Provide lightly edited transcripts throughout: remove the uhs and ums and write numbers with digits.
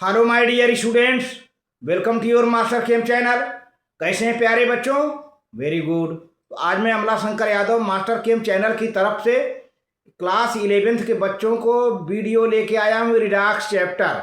Hello my dear students, welcome to your master chem channel. कैसे हैं प्यारे बच्चों? Very good. तो आज मैं Amla Shankar Yadav master chem channel की तरफ से क्लास 11th के बच्चों को वीडियो लेके आया हूँ रिडक्स चैप्टर।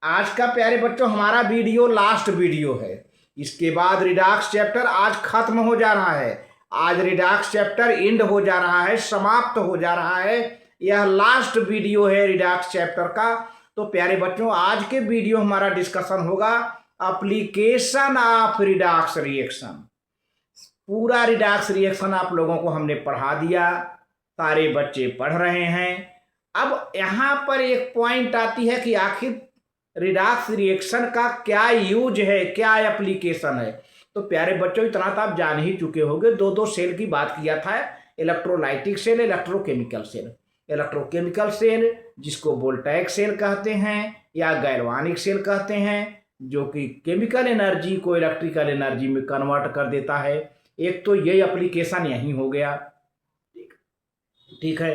आज का प्यारे बच्चों हमारा वीडियो लास्ट वीडियो है। इसके बाद रिडक्स चैप्टर आज खत्म हो जा रहा है। आज रिडक्स चैप्टर एंड हो जा रहा है, समाप्त हो जा रहा है। यह लास्ट वीडियो है रिडक्स चैप्टर का। तो प्यारे बच्चों आज के वीडियो हमारा डिस्कशन होगा एप्लीकेशन ऑफ रिडक्स रिएक्शन। पूरा रिडक्स रिएक्शन आप लोगों को हमने पढ़ा दिया, सारे बच्चे पढ़ रहे हैं। अब यहाँ पर एक पॉइंट आती है कि आखिर रिडक्स रिएक्शन का क्या यूज है, क्या एप्लीकेशन है। तो प्यारे बच्चों इतना तो आप जान ही चुके होंगे, दो सेल की बात किया था, electrolytic cell, electrochemical cell. Electrochemical cell जिसको वोल्टैइक सेल कहते हैं या गैल्वानिक सेल कहते हैं, जो कि केमिकल एनर्जी को इलेक्ट्रिकल एनर्जी में कन्वर्ट कर देता है। एक तो ये एप्लीकेशन यही हो गया, ठीक है।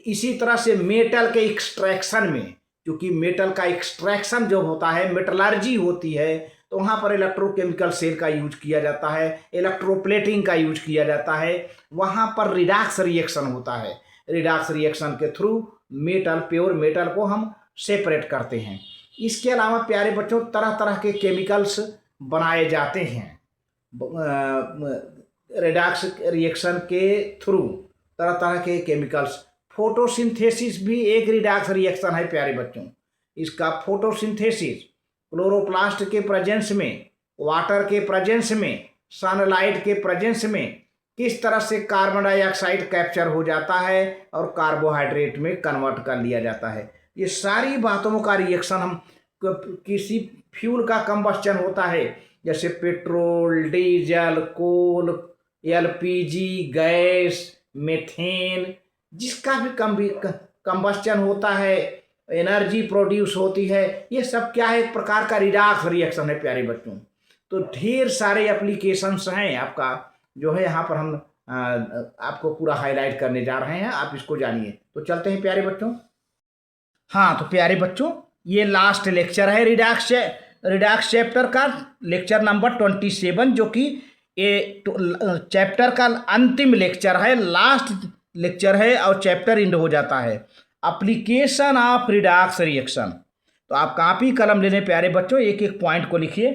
इसी तरह से मेटल के एक्सट्रैक्शन में, क्योंकि मेटल का एक्सट्रैक्शन जो होता है, मेटलर्जी होती है, तो वहाँ पर इलेक्ट्रोकेमिकल सेल का यूज किया जाता है, इलेक्ट्रोप्लेटिंग का यूज किया जाता है। वहाँ पर रिडक्स रिएक्शन होता है। रिडक्स रिएक्शन के थ्रू मेटल, प्योर मेटल को हम सेपरेट करते हैं। इसके अलावा प्यारे बच्चों तरह तरह के केमिकल्स बनाए जाते हैं रिडक्स रिएक्शन के थ्रू। तरह तरह के केमिकल्स, फोटोसिंथेसिस भी एक रिडक्स रिएक्शन है प्यारे बच्चों। इसका फोटोसिंथेसिस क्लोरोप्लास्ट के प्रेजेंस में, वाटर के प्रेजेंस में, सनलाइट के प्रेजेंस में किस तरह से कार्बन डाइऑक्साइड कैप्चर हो जाता है और कार्बोहाइड्रेट में कन्वर्ट कर लिया जाता है। ये सारी बातों का रिएक्शन हम किसी फ्यूल का कंबस्चन होता है, जैसे पेट्रोल, डीजल, कोल, एलपीजी, गैस, मीथेन, जिसका भी कंबस्चन होता है, एनर्जी प्रोड्यूस होती है, ये सब क्या है, एक प्रकार का रिडक्स रिएक्शन है प्यारे बच्चों। तो ढेर सारे एप्लीकेशंस हैं आपका, जो है यहाँ पर हम आपको पूरा हाईलाइट करने जा रहे हैं, आप इसको जानिए। तो चलते हैं प्यारे बच्चों। हाँ तो प्यारे बच्चों ये लास्ट लेक्चर है रिडक्स चैप्टर का, लेक्चर नंबर 27, जो कि ये चैप्टर का अंतिम लेक्चर है, लास्ट लेक्चर है और चैप्टर एंड हो जाता है। Application of Redux reaction. तो आप कॉपी कलम लेने प्यारे बच्चों, एक एक पॉइंट को लिखिए।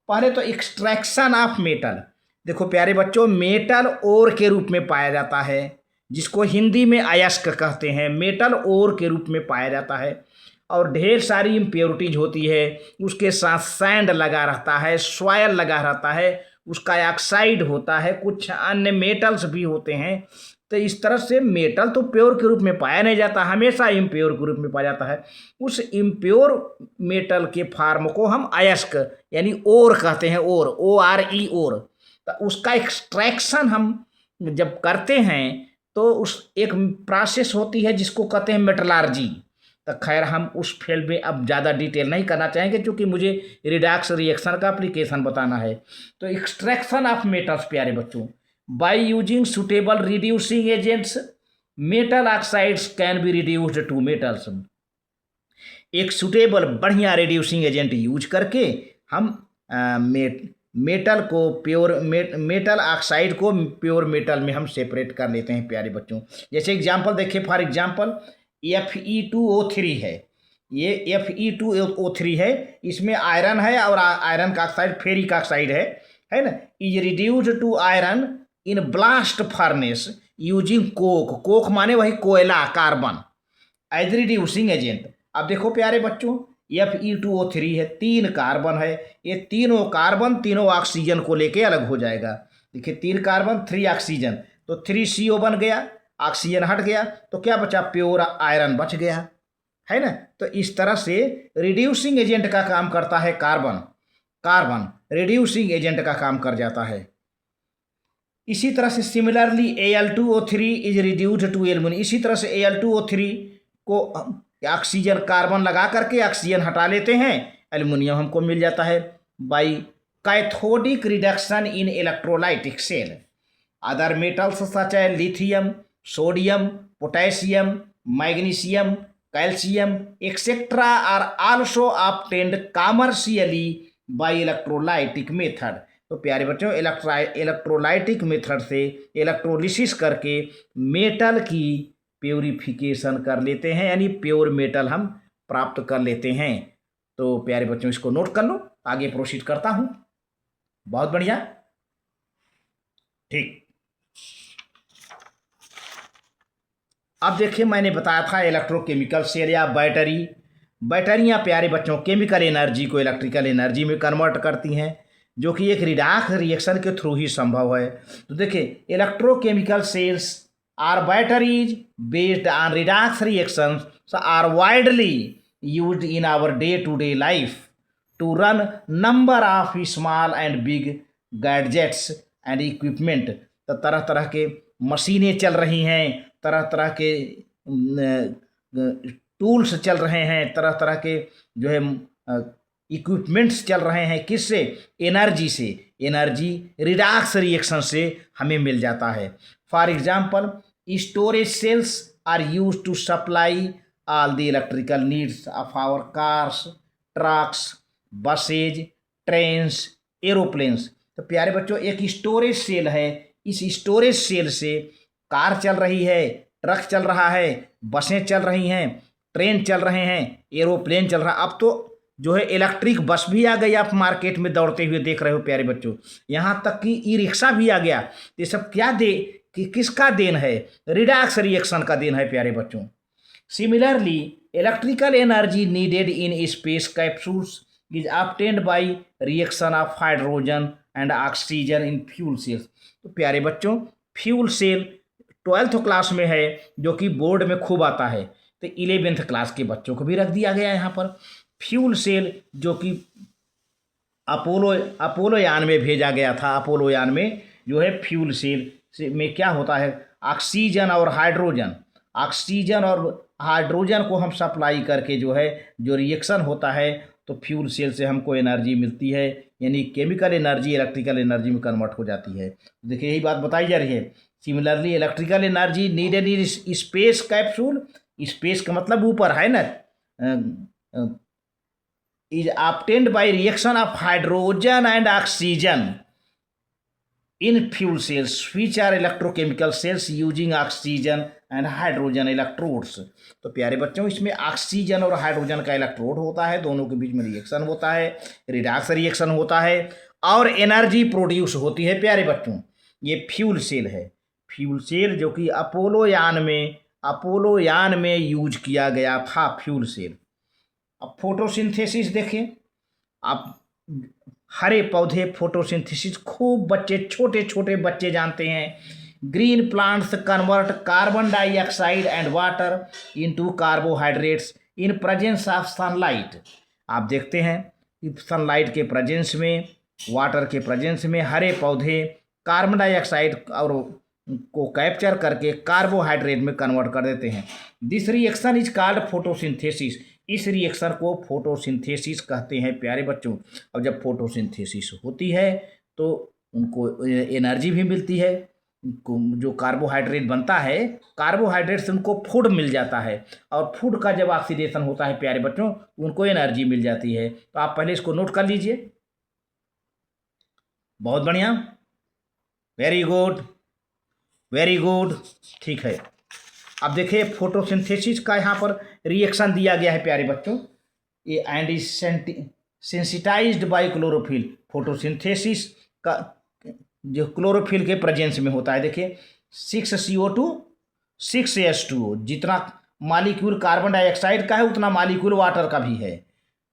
पहले तो एक्सट्रैक्शन ऑफ मेटल। देखो प्यारे बच्चों, मेटल ओर के रूप में पाया जाता है, जिसको हिंदी में अयस्क कहते हैं। मेटल ओर के रूप में पाया जाता है और ढेर सारी इम्प्योरिटीज होती है। उसके साथ सैंड लगा रहता है, सॉयल लगा रहता है, उसका ऑक्साइड होता है, कुछ अन्य मेटल्स भी होते हैं। तो इस तरह से मेटल तो प्योर के रूप में पाया नहीं जाता, हमेशा इम्प्योर के रूप में पाया जाता है। उस इम्प्योर मेटल के फार्म को हम अयस्क यानी ओर कहते हैं, ORE ओर। तो उसका एक्सट्रैक्शन हम जब करते हैं तो उस एक प्रोसेस होती है जिसको कहते हैं मेटलर्जी। तो खैर हम उस फील्ड में अब ज़्यादा डिटेल नहीं करना चाहेंगे, क्योंकि मुझे रिडक्स रिएक्शन का एप्लीकेशन बताना है। तो एक्सट्रैक्शन ऑफ मेटल्स प्यारे बच्चों, by using suitable reducing agents, metal oxides can be reduced to metals. एक सुटेबल बढ़िया रिड्यूसिंग एजेंट यूज करके हम मेटल को मेटल ऑक्साइड को प्योर मेटल में हम सेपरेट कर लेते हैं प्यारे बच्चों। जैसे एग्जांपल देखिए, फॉर एग्जांपल Fe2O3 है, ये Fe2O3 है, इसमें आयरन है और आयरन का ऑक्साइड फेरिक ऑक्साइड है ना। Is reduced to iron in blast furnace using coke माने वही कोयला, कार्बन, एज रिड्यूसिंग एजेंट। अब देखो प्यारे बच्चों, Fe2O3 है, 3 कार्बन है, ये तीनों कार्बन तीनों ऑक्सीजन को लेके अलग हो जाएगा। देखिए 3 कार्बन 3 ऑक्सीजन, तो 3CO बन गया, ऑक्सीजन हट गया, तो क्या बचा, प्योर आयरन बच गया, है ना। तो इस तरह से रिड्यूसिंग एजेंट का काम करता है कार्बन रिड्यूसिंग एजेंट का काम कर जाता है। इसी तरह से similarly Al2O3 is reduced to aluminium. इसी तरह से Al2O3 को ऑक्सीजन कार्बन लगा करके ऑक्सीजन हटा लेते हैं, एल्युमिनियम हमको मिल जाता है by cathodic reduction in electrolytic cell. Other metals such as lithium, sodium, potassium, magnesium calcium etcetera are also obtained commercially by electrolytic method. तो प्यारे बच्चों, इलेक्ट्रोलाइटिक मेथड से इलेक्ट्रोलिसिस करके मेटल की प्योरिफिकेशन कर लेते हैं, यानी प्योर मेटल हम प्राप्त कर लेते हैं। तो प्यारे बच्चों, इसको नोट कर लो, आगे प्रोसीड करता हूं। बहुत बढ़िया, ठीक। अब देखिए, मैंने बताया था इलेक्ट्रोकेमिकल सेल या बैटरी। बैटरियां प्यारे बच्चों केमिकल एनर्जी को इलेक्ट्रिकल एनर्जी में कन्वर्ट करती हैं, जो कि एक रिडॉक्स रिएक्शन के थ्रू ही संभव है। तो देखिए, electrochemical cells are batteries based on redox reactions are widely used in our day to day life to run number of small and big gadgets and equipment. तो तरह तरह के मशीनें चल रही हैं, तरह तरह के टूल्स चल रहे हैं, तरह तरह के जो है इक्विपमेंट्स चल रहे हैं। किससे? एनर्जी से। एनर्जी रिडॉक्स रिएक्शन से हमें मिल जाता है। For example, storage cells are used to supply all the electrical needs of our cars, trucks, buses, trains, aeroplanes. तो प्यारे बच्चों, एक स्टोरेज सेल है। इस स्टोरेज सेल से कार चल रही है, ट्रक चल रहा है, बसें चल रही हैं, ट्रेन चल रहे हैं, एरोप्लेन चल रहा है। अब तो जो है इलेक्ट्रिक बस भी आ गई, आप मार्केट में दौड़ते हुए देख रहे हो प्यारे बच्चों। यहाँ तक कि ई रिक्शा भी आ गया। ये सब क्या कि किसका देन है? रिडॉक्स रिएक्शन का देन है प्यारे बच्चों। Similarly, electrical energy needed in space capsules is obtained by reaction of hydrogen and oxygen in fuel sales. तो प्यारे बच्चों, फ्यूल सेल 12th क्लास में है, जो कि बोर्ड में खूब आता है। तो 11th क्लास के बच्चों को भी रख दिया गया है यहाँ पर। फ्यूल सेल जो कि अपोलो यान में भेजा गया था। अपोलो यान में जो है फ्यूल सेल में क्या होता है? ऑक्सीजन और हाइड्रोजन को हम सप्लाई करके जो है जो रिएक्शन होता है, तो फ्यूल सेल से हमको एनर्जी मिलती है, यानी केमिकल एनर्जी इलेक्ट्रिकल एनर्जी में कन्वर्ट हो जाती है। देखिए, यही बात बताई जा रही है। Similarly, electrical energy needed in space capsule. Space का मतलब ऊपर है ना। Is obtained by reaction of hydrogen and oxygen in fuel cells which are electrochemical cells using oxygen and hydrogen electrodes. तो प्यारे बच्चों, इसमें ऑक्सीजन और हाइड्रोजन का इलेक्ट्रोड होता है, दोनों के बीच में रिएक्शन होता है, रिडॉक्स रिएक्शन होता है और एनर्जी प्रोड्यूस होती है। प्यारे बच्चों, ये फ्यूल सेल है। फ्यूल सेल जो कि अपोलो यान में यूज किया गया था, फ्यूल सेल। अब फोटोसिंथेसिस देखिए। आप हरे पौधे फोटोसिंथेसिस खूब बच्चे, छोटे छोटे बच्चे जानते हैं। Green plants convert carbon dioxide and water into carbohydrates in presence of sunlight. आप देखते हैं कि सनलाइट के प्रेजेंस में, वाटर के प्रेजेंस में हरे पौधे कार्बन डाइऑक्साइड और को कैप्चर करके कार्बोहाइड्रेट में कन्वर्ट कर देते हैं। This reaction is called photosynthesis. इस रिएक्शन को फोटोसिंथेसिस कहते हैं प्यारे बच्चों। और जब फोटोसिंथेसिस होती है तो उनको एनर्जी भी मिलती है। जो कार्बोहाइड्रेट बनता है, कार्बोहाइड्रेट से उनको फूड मिल जाता है, और फूड का जब ऑक्सीडेशन होता है प्यारे बच्चों, उनको एनर्जी मिल जाती है। तो आप पहले इसको नोट कर लीजिए। बहुत बढ़िया, वेरी गुड, वेरी गुड, ठीक है। अब देखिए, फोटोसिंथेसिस का यहाँ पर रिएक्शन दिया गया है प्यारे बच्चों। ये and is sensitised bye chlorophyll. Photosynthesis का जो क्लोरोफिल के प्रेजेंस में होता है। देखिए, 6CO2 6H2O। जितना मालिक्यूल कार्बन डाइऑक्साइड का है, उतना मालिक्यूल वाटर का भी है।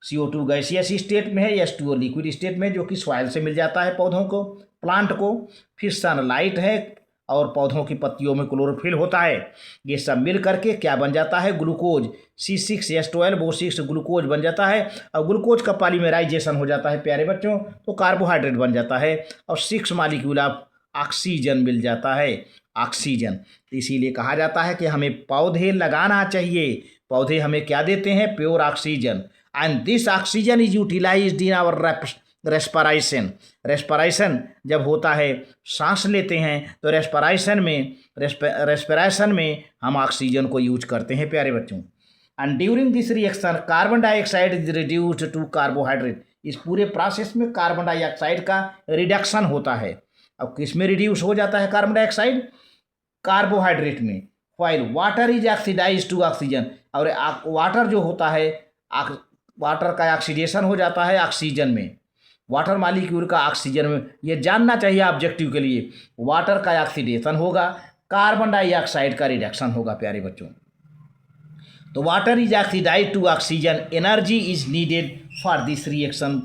CO2 गैसियस स्टेट में है, H2O लिक्विड स्टेट में, जो कि सॉइल से मिल जाता है पौधों को, प्लांट को। फिर सनलाइट है और पौधों की पत्तियों में क्लोरोफिल होता है। ये सब मिल करके क्या बन जाता है? ग्लूकोज। C6H12O6 ग्लूकोज बन जाता है, और ग्लूकोज का पॉलीमराइजेशन हो जाता है प्यारे बच्चों, तो कार्बोहाइड्रेट बन जाता है, और 6 मालिक्यूल ऑफ ऑक्सीजन मिल जाता है, ऑक्सीजन। इसीलिए कहा जाता है कि हमें पौधे लगाना चाहिए। पौधे हमें क्या देते हैं? Pure oxygen. And this oxygen is utilized in our respiration जब होता है, सांस लेते हैं, तो रेस्पिरेशन में हम ऑक्सीजन को यूज करते हैं प्यारे बच्चों। And during this reaction carbon dioxide is reduced to carbohydrate. इस पूरे प्रोसेस में कार्बन डाइऑक्साइड का रिडक्शन होता है। अब किस में रिड्यूस हो जाता है कार्बन डाइऑक्साइड? कार्बोहाइड्रेट में। While water is oxidize to oxygen, और वाटर जो होता है, वाटर का ऑक्सीडेशन हो जाता है ऑक्सीजन में, वाटर मालिक्यूल का ऑक्सीजन में। ये जानना चाहिए ऑब्जेक्टिव के लिए। वाटर का ऑक्सीडेशन होगा, कार्बन डाइऑक्साइड का रिडक्शन होगा प्यारे बच्चों। तो water is oxidize to oxygen, energy is needed for this reaction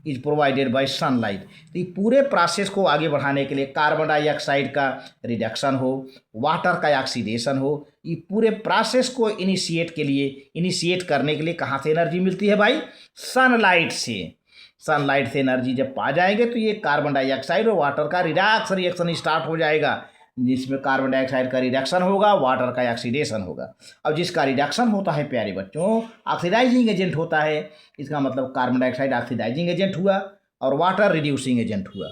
is provided by sunlight. तो ये पूरे प्रोसेस को आगे बढ़ाने के लिए कार्बन डाइऑक्साइड का रिडक्शन हो, वाटर का ऑक्सीडेशन हो, ये पूरे प्रोसेस को इनिशिएट करने के लिए कहाँ से एनर्जी मिलती है भाई? सनलाइट से। सनलाइट से एनर्जी जब पा जाएंगे तो ये कार्बन डाइऑक्साइड और वाटर का रिडक्स रिएक्शन स्टार्ट हो जाएगा, जिसमें कार्बन डाइऑक्साइड का रिडक्शन होगा, वाटर का ऑक्सीडेशन होगा। अब जिसका रिडक्शन होता है प्यारे बच्चों, ऑक्सीडाइजिंग एजेंट होता है। इसका मतलब कार्बन डाइऑक्साइड ऑक्सीडाइजिंग एजेंट हुआ और वाटर रिड्यूसिंग एजेंट हुआ।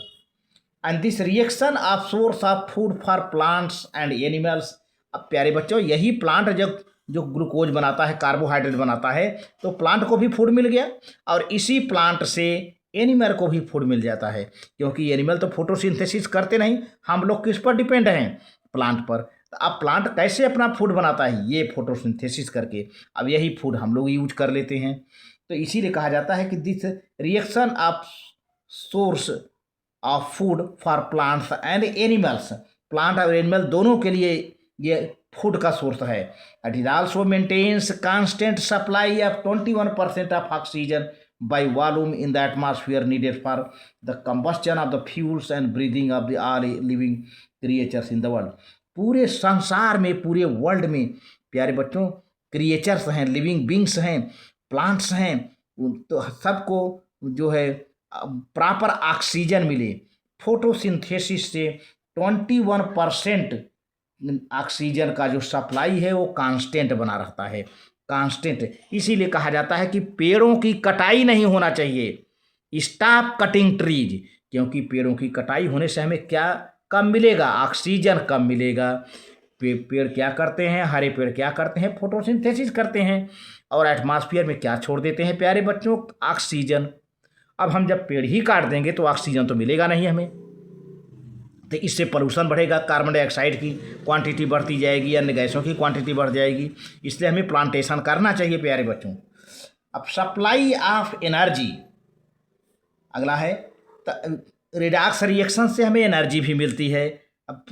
And this reaction of source of food for plants and animals. अब प्यारे बच्चों, यही प्लांट जो ग्लूकोज बनाता है, कार्बोहाइड्रेट बनाता है, तो प्लांट को भी फूड मिल गया और इसी प्लांट से एनिमल को भी फूड मिल जाता है, क्योंकि एनिमल तो फोटोसिंथेसिस करते नहीं, हम लोग किस पर डिपेंड हैं? प्लांट पर। तो अब प्लांट कैसे अपना फूड बनाता है? ये फोटोसिंथेसिस करके। अब यही फूड हम लोग यूज कर लेते हैं। तो इसीलिए कहा जाता है कि this reaction of source of food for plants and animals, plant और एनिमल दोनों के लिए ये फूड का सोर्स है। It is also maintains constant supply of 21% of oxygen by volume in the atmosphere needed for the combustion of the fuels and breathing of the all living creatures in the world। पूरे संसार में, पूरे world में प्यारे बच्चों creatures हैं, living beings हैं, plants हैं, तो सबको जो है प्रॉपर ऑक्सीजन मिले। फोटोसिंथेसिस से 21% ऑक्सीजन का जो सप्लाई है वो कांस्टेंट बना रहता है, कांस्टेंट। इसीलिए कहा जाता है कि पेड़ों की कटाई नहीं होना चाहिए, स्टॉप कटिंग ट्रीज, क्योंकि पेड़ों की कटाई होने से हमें क्या कम मिलेगा? ऑक्सीजन कम मिलेगा। पेड़ क्या करते हैं? हरे पेड़ क्या करते हैं? फोटोसिंथेसिस करते हैं और एटमॉस्फेयर में क्या छोड़ देते हैं प्यारे बच्चों? ऑक्सीजन। अब हम जब पेड़ ही काट देंगे तो ऑक्सीजन तो मिलेगा नहीं हमें, तो इससे पोल्यूशन बढ़ेगा, कार्बन डाइऑक्साइड की क्वांटिटी बढ़ती जाएगी, अन्य गैसों की क्वांटिटी बढ़ जाएगी। इसलिए हमें प्लांटेशन करना चाहिए प्यारे बच्चों। अब सप्लाई ऑफ एनर्जी अगला है, रिडक्स रिएक्शन से हमें एनर्जी भी मिलती है। अब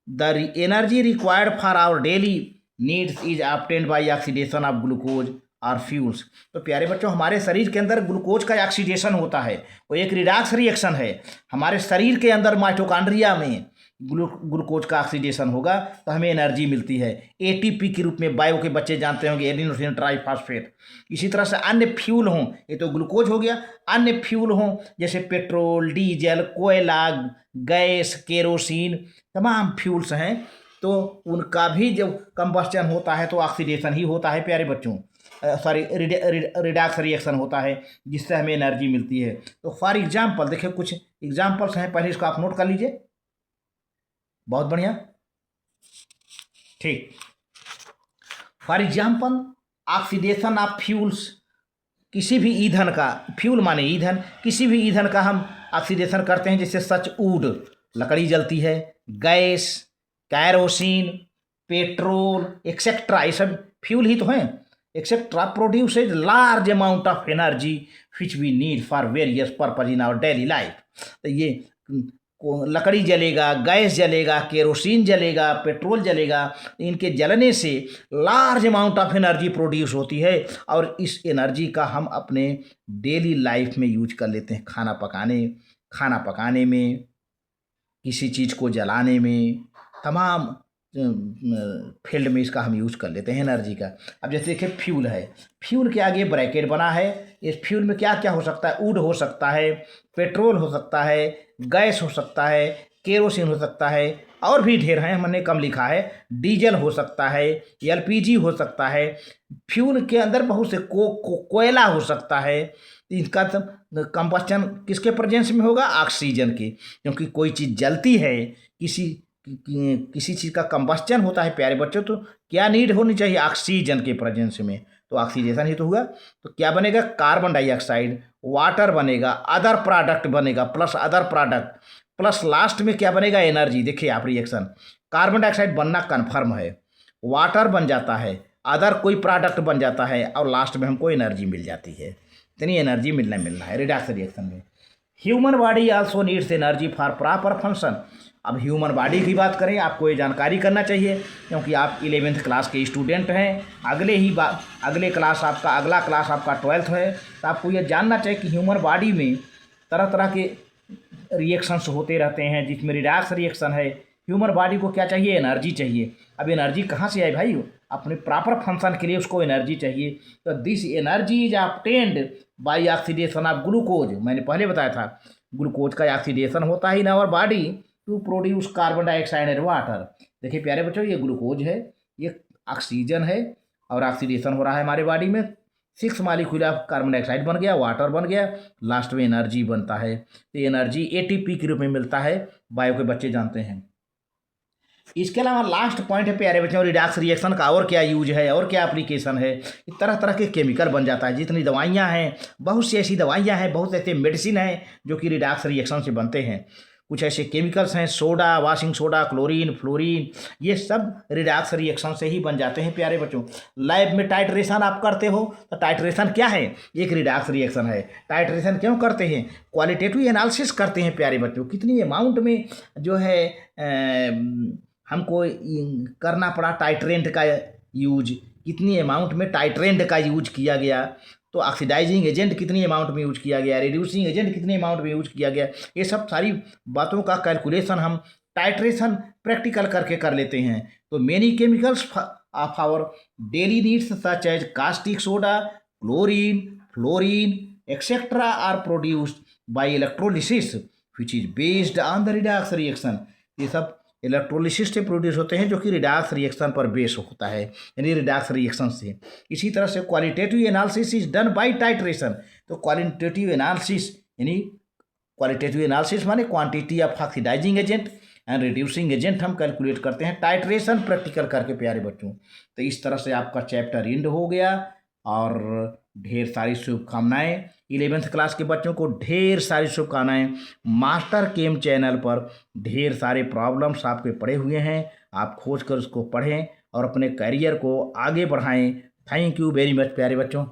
the energy required for our daily needs is obtained by oxidation of glucose और फ्यूल्स। तो प्यारे बच्चों, हमारे शरीर के अंदर ग्लूकोज का ऑक्सीडेशन होता है, वो एक रिडक्स रिएक्शन है। हमारे शरीर के अंदर माइटोकॉन्ड्रिया में ग्लूकोज का ऑक्सीडेशन होगा तो हमें एनर्जी मिलती है एटीपी के रूप में। बायो के बच्चे जानते होंगे एडिनोसिन ट्राइफॉस्फेट। इसी तरह से अन्य फ्यूल हों, ये तो ग्लूकोज हो गया, अन्य फ्यूल हों जैसे पेट्रोल, डीजल, कोयला, गैस, केरोसिन, तमाम फ्यूल्स हैं, तो उनका भी जब कंबस्चन होता है तो ऑक्सीडेशन ही होता है प्यारे बच्चों, सॉरी रिडक्स रिएक्शन होता है, जिससे हमें एनर्जी मिलती है। तो फॉर एग्जाम्पल देखिए, कुछ एग्जाम्पल्स हैं, पहले इसको आप नोट कर लीजिए। बहुत बढ़िया, ठीक। For example oxidation of fuels, किसी भी ईंधन का, फ्यूल माने ईंधन, किसी भी ईंधन का हम ऑक्सीडेशन करते हैं, जैसे सच वुड, लकड़ी जलती है, गैस, कैरोसिन, पेट्रोल एक्सेट्रा, ये सब फ्यूल ही तो हैं, etcetera produces large amount of energy which we need for various purpose in our daily life. तो ये लकड़ी जलेगा, गैस जलेगा, केरोसिन जलेगा, पेट्रोल जलेगा, इनके जलने से large amount of energy produce होती है और इस एनर्जी का हम अपने डेली लाइफ में यूज कर लेते हैं, खाना पकाने में, किसी चीज़ को जलाने में, तमाम फील्ड में इसका हम यूज़ कर लेते हैं एनर्जी का। अब जैसे देखिए फ्यूल है, फ्यूल के आगे ब्रैकेट बना है, इस फ्यूल में क्या क्या हो सकता है? वुड हो सकता है, पेट्रोल हो सकता है, गैस हो सकता है, केरोसिन हो सकता है, और भी ढेर हैं, हमने कम लिखा है, डीजल हो सकता है, एलपीजी हो सकता है। फ्यूल के अंदर बहुत से कोयला हो सकता है। इनका कंबस्चन किसके प्रेजेंस में होगा? ऑक्सीजन के, क्योंकि कोई चीज़ जलती है, किसी चीज़ का कंबस्चन होता है प्यारे बच्चों, तो क्या नीड होनी चाहिए? ऑक्सीजन के प्रेजेंस में। तो ऑक्सीडेशन ही तो हुआ। तो क्या बनेगा, कार्बन डाइऑक्साइड, वाटर बनेगा, अदर प्रोडक्ट बनेगा, plus other product, plus last में क्या बनेगा, एनर्जी। देखिए आप रिएक्शन, कार्बन डाइऑक्साइड बनना कन्फर्म है, वाटर बन जाता है, अदर कोई प्रोडक्ट बन जाता है, और लास्ट में हमको एनर्जी मिल जाती है। इतनी एनर्जी मिलना है रिडक्स रिएक्शन में। Human body also needs energy for proper function. अब ह्यूमन बॉडी की बात करें, आपको ये जानकारी करना चाहिए क्योंकि आप 11th क्लास के स्टूडेंट हैं। अगले क्लास आपका, अगला क्लास आपका 12th है। तो आपको ये जानना चाहिए कि ह्यूमन बॉडी में तरह तरह के रिएक्शंस होते रहते हैं, जिसमें रिडक्स रिएक्शन है। ह्यूमन बॉडी को क्या चाहिए, एनर्जी चाहिए। अब एनर्जी कहाँ से आई भाई, अपने प्रॉपर फंक्शन के लिए उसको एनर्जी चाहिए। तो this energy is obtained by oxidation of glucose. मैंने पहले बताया था ग्लूकोज का ऑक्सीडेशन होता है in our body to produce carbon dioxide and water. देखिए प्यारे बच्चों, ये ग्लूकोज है, ये ऑक्सीजन है, और ऑक्सीडेशन हो रहा है हमारे बॉडी में। 6 मॉलिक्यूल ऑफ कार्बन डाइऑक्साइड बन गया, वाटर बन गया, लास्ट में एनर्जी बनता है। तो एनर्जी एटीपी के रूप में मिलता है, बायो के बच्चे जानते हैं। इसके अलावा लास्ट पॉइंट है प्यारे बच्चों, रिडक्स रिएक्शन का और क्या यूज है और क्या एप्लीकेशन है। तरह तरह के केमिकल बन जाता है, जितनी दवाइयाँ हैं, बहुत सी ऐसी दवाइयाँ हैं, बहुत ऐसे मेडिसिन हैं जो कि रिडक्स रिएक्शन से बनते हैं। कुछ ऐसे केमिकल्स हैं, soda, washing soda, chlorine, fluorine, ये सब रिडक्स रिएक्शन से ही बन जाते हैं प्यारे बच्चों। लैब में टाइट्रेशन आप करते हो, तो टाइट्रेशन क्या है, एक रिडक्स रिएक्शन है। टाइट्रेशन क्यों करते हैं, क्वालिटेटिव एनालिसिस करते हैं प्यारे बच्चों, कितनी अमाउंट में जो है हमको करना पड़ा टाइट्रेंट का यूज, कितनी अमाउंट में टाइट्रेंट का यूज किया गया, तो ऑक्सीडाइजिंग एजेंट कितनी अमाउंट में यूज किया गया, रिड्यूसिंग एजेंट कितनी अमाउंट में यूज किया गया, ये सब सारी बातों का कैलकुलेशन हम टाइट्रेशन प्रैक्टिकल करके कर लेते हैं। तो many chemicals of our daily needs such as caustic soda, chlorine, fluorine etcetera are produced by electrolysis which is based on the redox reaction. ये सब इलेक्ट्रोलिसिस से प्रोड्यूस होते हैं, जो कि रिडक्स रिएक्शन पर बेस होता है, यानी रिडक्स रिएक्शन से। इसी तरह से qualitative analysis is done by titration. तो क्वालिटेटिव एनालिसिस यानी क्वालिटेटिव एनालिसिस माने quantity of oxidizing agent and reducing agent हम कैलकुलेट करते हैं टाइट्रेशन प्रैक्टिकल करके प्यारे बच्चों। तो इस तरह से आपका चैप्टर एंड हो गया, और ढेर सारी शुभकामनाएं 11th क्लास के बच्चों को, ढेर सारी शुभकामनाएं। मास्टर केम चैनल पर ढेर सारे प्रॉब्लम्स आपके पड़े हुए हैं, आप खोज कर उसको पढ़ें और अपने करियर को आगे बढ़ाएं। थैंक यू वेरी मच प्यारे बच्चों।